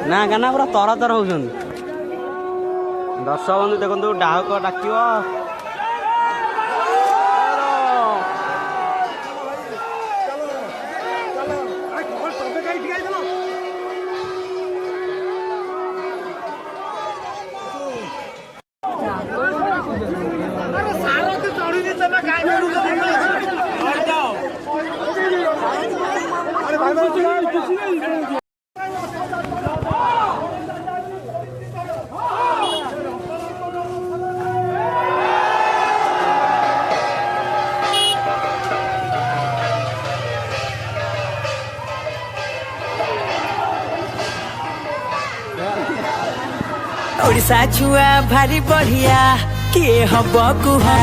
ନା ଗାନା ପୁରା ତର ହଉଛନ୍ତି। ଦର୍ଶକ ବନ୍ଧୁ ଦେଖନ୍ତୁ ଡାକ ଡାକିବ। ओडिशा छुआ भारी बढ़िया किए हब कुहा।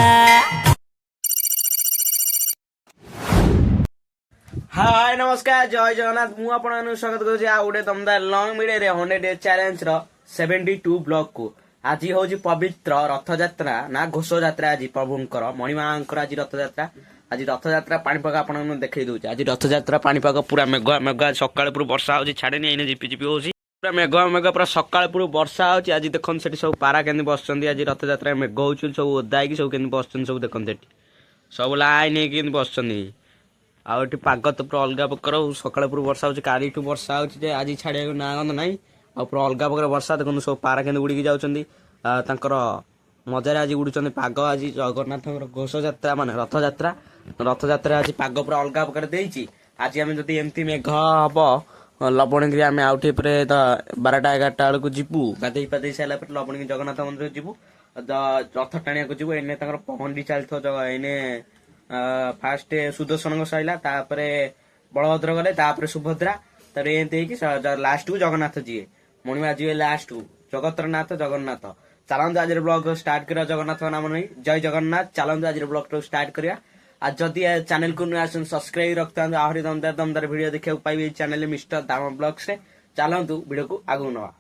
हाय नमस्कार जय जगन्नाथ मु आपन स्वागत करुछि आ उडे दमदार लॉन्ग मीडिया रे 100 डे चैलेंज रो 72 ब्लॉक को आज होची पवित्र रथ यात्रा ना घोष यात्रा आज प्रभुंकर मणिमांकर आज रथ यात्रा पाणीपाग आपन देखै दउछि। आज रथ यात्रा पाणीपाग पूरा मेघ मेघ सकाळ पूरा वर्षा होची छाडेनी एने झिपि झिपि होची पूरा मेघ मेघ पूरा सकाळ पूरा वर्षा होची। आज देखन सेठी सब पारा केंदी बसचंदी आज रथ यात्रा मेघ होची सब ओदाई की सब केंदी बसचंदी सब देखन सेठी सब लाइन केंदी बसचंदी आउटी पाग तो पूरा अलग प्रकार सकाळ पूरा वर्षा होची कालीठू वर्षा होची जे आज छाडिया ना गंद नाही आ पूरा अलग प्रकार वर्षा देखन सब पारा केंदी उडी की जाउचंदी तांकर मजारे आज उडुचंदी पाग आज जगन्नाथଙ୍କର घोष यात्रा माने रथ यात्रा आज पाग पूरा अलग प्रकार देइची। आज आमे जति एमती मेघ हबो लबणगिरी आमे आउठी परे 12टा 11टा बेलू जीवु गाधई पाधई साला पर लबणगिरी जगन्नाथ मंदिर जीवु रथ टाणिया को जीवु एने तांकर पहंडी चालथो एने फास्ट सुदर्शन सैला तापरे बलभद्र गले तापरे सुभद्रा तापर एंते कि लास्ट को जगन्नाथ जीए मणिमा जीए लास्ट को जगतरनाथ जगन्नाथ चलंतु आज ब्लॉग स्टार्ट करिया जगन्नाथ नाम नहीं जय जगन्नाथ चलंतु आज ब्लॉग स्टार्ट करिया। आज जदि चैनल को नुआ सब्सक्राइब रखता आहरी दमदार वीडियो देखा पाइबे चैनल मिस्टर दाम ब्लॉग्स रे चलंतु वीडियो को आगु नवा।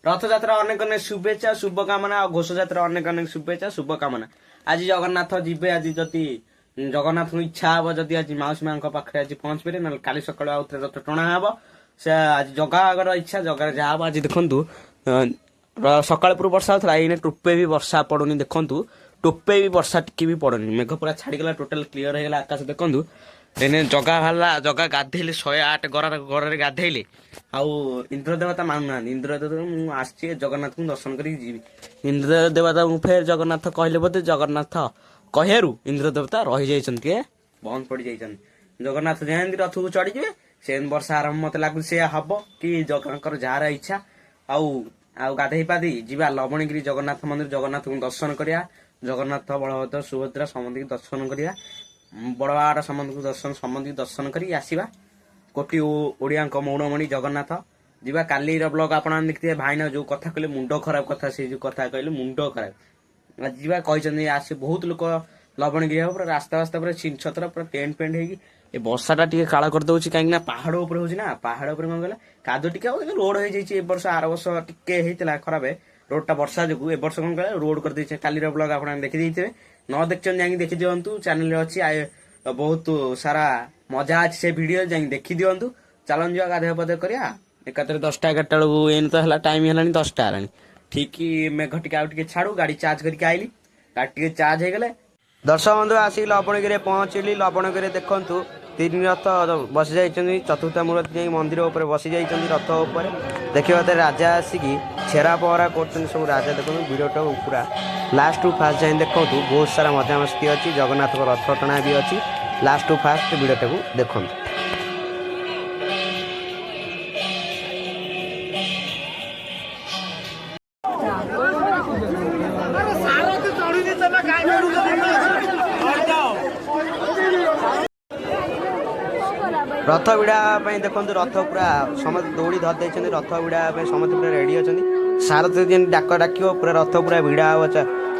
रथ यात्रा अनेक अनेक शुभेच्छा शुभकामना और घोष यात्रा अनेक अनेक शुभेच्छा शुभकामना। आज जगन्नाथ जीवे आज जदि जगन्नाथ इच्छा हम जदि आज माउसी मां पाखे आज पहुंच पारे ना काली सकाळ आउथरे रथ टणा हम से आज जगागर इच्छा जगार जहाँ आज देखु सकाळ पूर्व वर्षा होता एने टोपे भी वर्षा पड़ुनी देखु टोपे भी वर्षा टिके भी पड़ुनी मेघ पूरा छाड़ीगला टोटाल क्लीयर होगा आकाश देखु एने जगा बाहला जगा गाधेले 108 घर गाधेले आउ इंद्र देवता मानुना इंद्र देवता आसी जगन्नाथ को दर्शन कर इंद्र देवता फेर जगन्नाथ कहले बोधे जगन्नाथ कहू इंद्र देवता रही जाइए बंद पड़ जाइए जगन्नाथ जहाँ रथ को चढ़ी जाए से वर्षा आरंभ मत लगुच से हम कि जगह जार इच्छा आउ गाधई पाधई जीवा लवणगिरी जगन्नाथ मंदिर जगन्नाथ को दर्शन करिया जगन्नाथ बलभद्र सुभद्रा समंदी दर्शन करिया बड़वाड़ समंद को दर्शन समंदी दर्शन करी आसीबा कोटी ओडिया मौड़मणि जगन्नाथ जीवा काली ब्लॉग आपन देखते भाईना जो कथा कहले मुंड खराब कथा से जो कथा कहले मुंड खराब जीवा कहते आसे बहुत लोक लवणगिरी पूरा रास्ता रास्ता पूरा छिन छतर पूरा टेंट पेंट होगी ए वर्षाटा टे काला कर दउची काहे ना पहाड़ ऊपर होची ना पहाड़ ऊपर मन गला कादो टिके रोड हो जाई ए वर्ष आर वर्ष टिके हेतला खराब रोड टा वर्षा जगु ए वर्ष कोन गला रोड कर दैछे काली रो ब्लॉग आपन देखि दैथिबे न देखचन जाई देखि दियंतु चैनल रे अछि बहुत सारा मजा अछि से वीडियो जाई देखि दियंतु चलन जो गाधे पदे करिया एकातर 10टा 11टा बेलू एन तो हला टाइम हलानी 10टा हलानी ठीक मेघ टिके आउ टिके छाडू गाड़ी चार्ज करके आइली गाड़ी टिके चार्ज हे गले दर्शक बंधु आसिक लवणगिरी पहुंचली लवणगिरी देखु 3 रथ बसी जाइछन्ती चतुर्थ मूर्ति जाई मंदिर ऊपर बसी जाइछन्ती रथ ऊपर देखिए राजा आसिकी छेरा पहरा कर सब राजा देखो वीडियोटा पूरा लास्ट टू फास्ट जाए देखो बहुत सारा मजा मस्ती अच्छी जगन्नाथ रथ टଣା भी अच्छी लास्ट टू फास्ट वीडियोटा को देखो। रथ विड़ा देखो रथ पूरा समस्त दौड़ी धरी रथ विड़ा समस्त पूरा रेडी अच्छा सारथी जेन डाक डाक पूरा रथ पूरा भिड़ा हम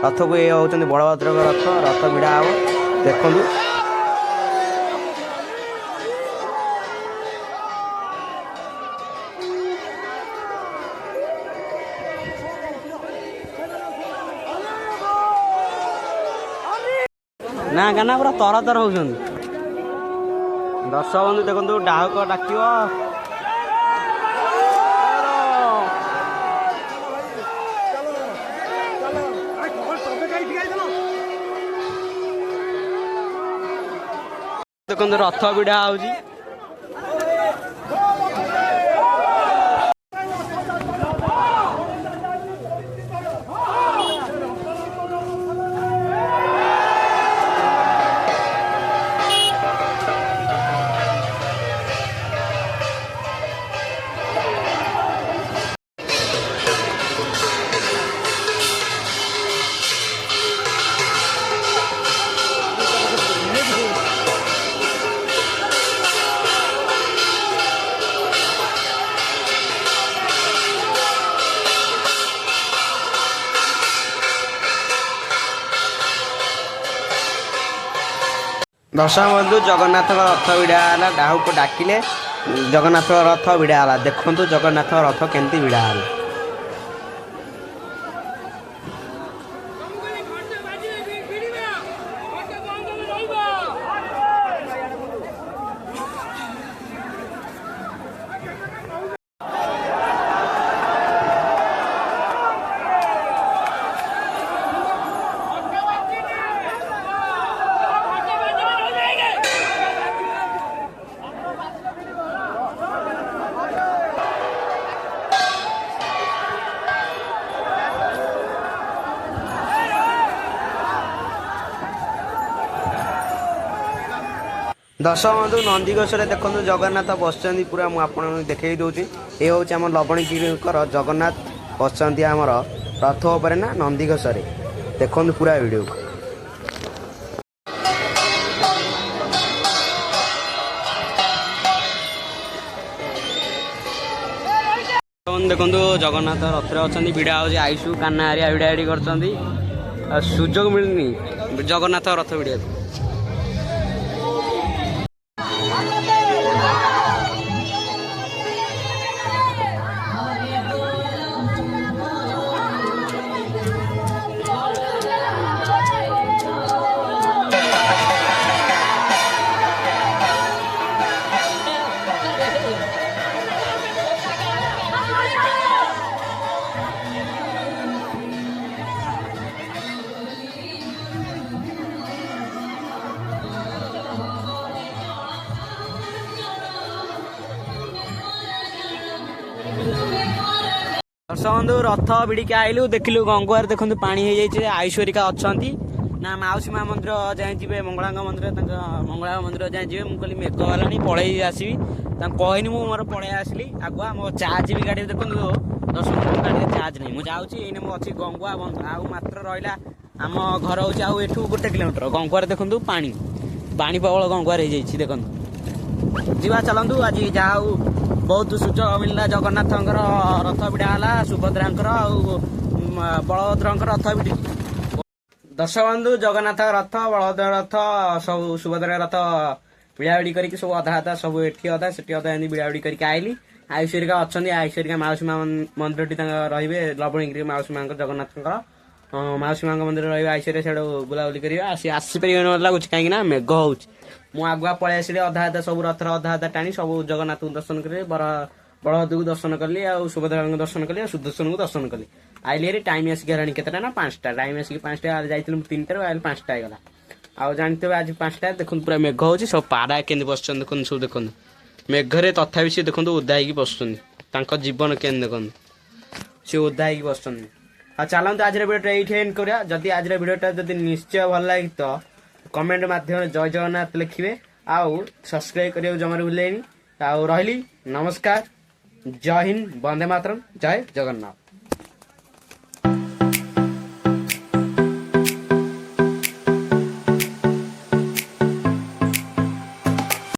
रथ को ये हूँ बलभद्र रथ रथ भिड़ा हम देखु ना गाना पूरा तर होती दर्शक बंधु देखो डाक डाक ଦେଖନ୍ତୁ ରଥ ଭିଡ଼ା ହଉଛି। दर्शक बंधु जगन्नाथ रथ भिड़ा है डाहू को डाकिले जगन्नाथ रथ भिड़ा है। देखु जगन्नाथ रथ केमती भिड़ा है। दर्शक बंधु नंदीघोष देखो जगन्नाथ बसचंदी पूरा मुझे देखे दूसरी ये हूँ आम लवणगिरीकर जगन्नाथ बसचंदी आमर रथ उपर ना नंदीघोष देखो पूरा वीडियो देखो जगन्नाथ रथ अच्छा भिड़ा हो आईसु काना हरिया भिड़ा भिड़ी कर सुजोग मिलनी जगन्नाथ रथ भिड़ा। दर्शक बंधु रथ भिड़िक आइलु देखिलु गंगुआर देखो पानी हो जाए आईश्वरिका अच्छा ना मौसी माँ मंदिर जाए जी मंगला मंदिर मंगला मंदिर जाए जी मुझे मेघ गला पलि आसवि कहनी मोर पलि आसली आगुआ मो चार्ज भी गाड़ी देखो 10 मिनट गाड़ी चार्ज नहीं मुझे मुझे अच्छी गंगुआ आउ मात्र रहा आम घर हूँ आउ एठू 1 किलोमीटर गंगुआर देखो पानी पानी प्रबल गंगुआर हो जाए देखो जीवा चलतु आज जहाँ बहुत सुजोग मिलला जगन्नाथ रथ भिड़ा है सुभद्रा बलभद्र रथ भिड़ी। दर्शक बंधु जगन्नाथ रथ बलभद्र रथ सब सुभद्रा रथ भिड़ा भिड़ी करके सब अधा अधा सब एठी अधा सेठी अधा एमती भिड़ा भिड़ी करके आइली आईश्वरिका अच्छा आईश्वरिका मौसी माँ मंदिर रे लवणगिरी मौसी माँ जगन्नाथ मौसी माँ मंदिर रही आईश्वरिया सियाड़ बुलाबुली कर आसपारे लगुच कहीं मेघ हो आगुआ पलि आसली अधा अधा सब रथर अधा अधा टाणी सब जगन्नाथ को दर्शन करी बलभद्र को दर्शन कली आ सुभद्रा को दर्शन कली आ सुदर्शन को दर्शन कली आइली टाइम आसिक हेलानी केतटा ना 5टा टाइम आसिक 5टा जाइलु 3टार आइल 5टा गला आ जानते आज 5टा देखो पूरा मेघ हो सब पारा के बस देखो सब देखो मेघरे तथापि सी देखो ओदा हो बस जीवन के देखो सी ओदा हो बस चलते आज भिडियो ये एंड करा जदि आज भिडियोटा जदि निश्चय भल लगे तो कमेंट माध्यम जय जगन्नाथ लिखिए आउ सब्सक्राइब करियो जमार भूलेनी आउ रही नमस्कार जय हिंद वंदे मातरम जय जगन्नाथ।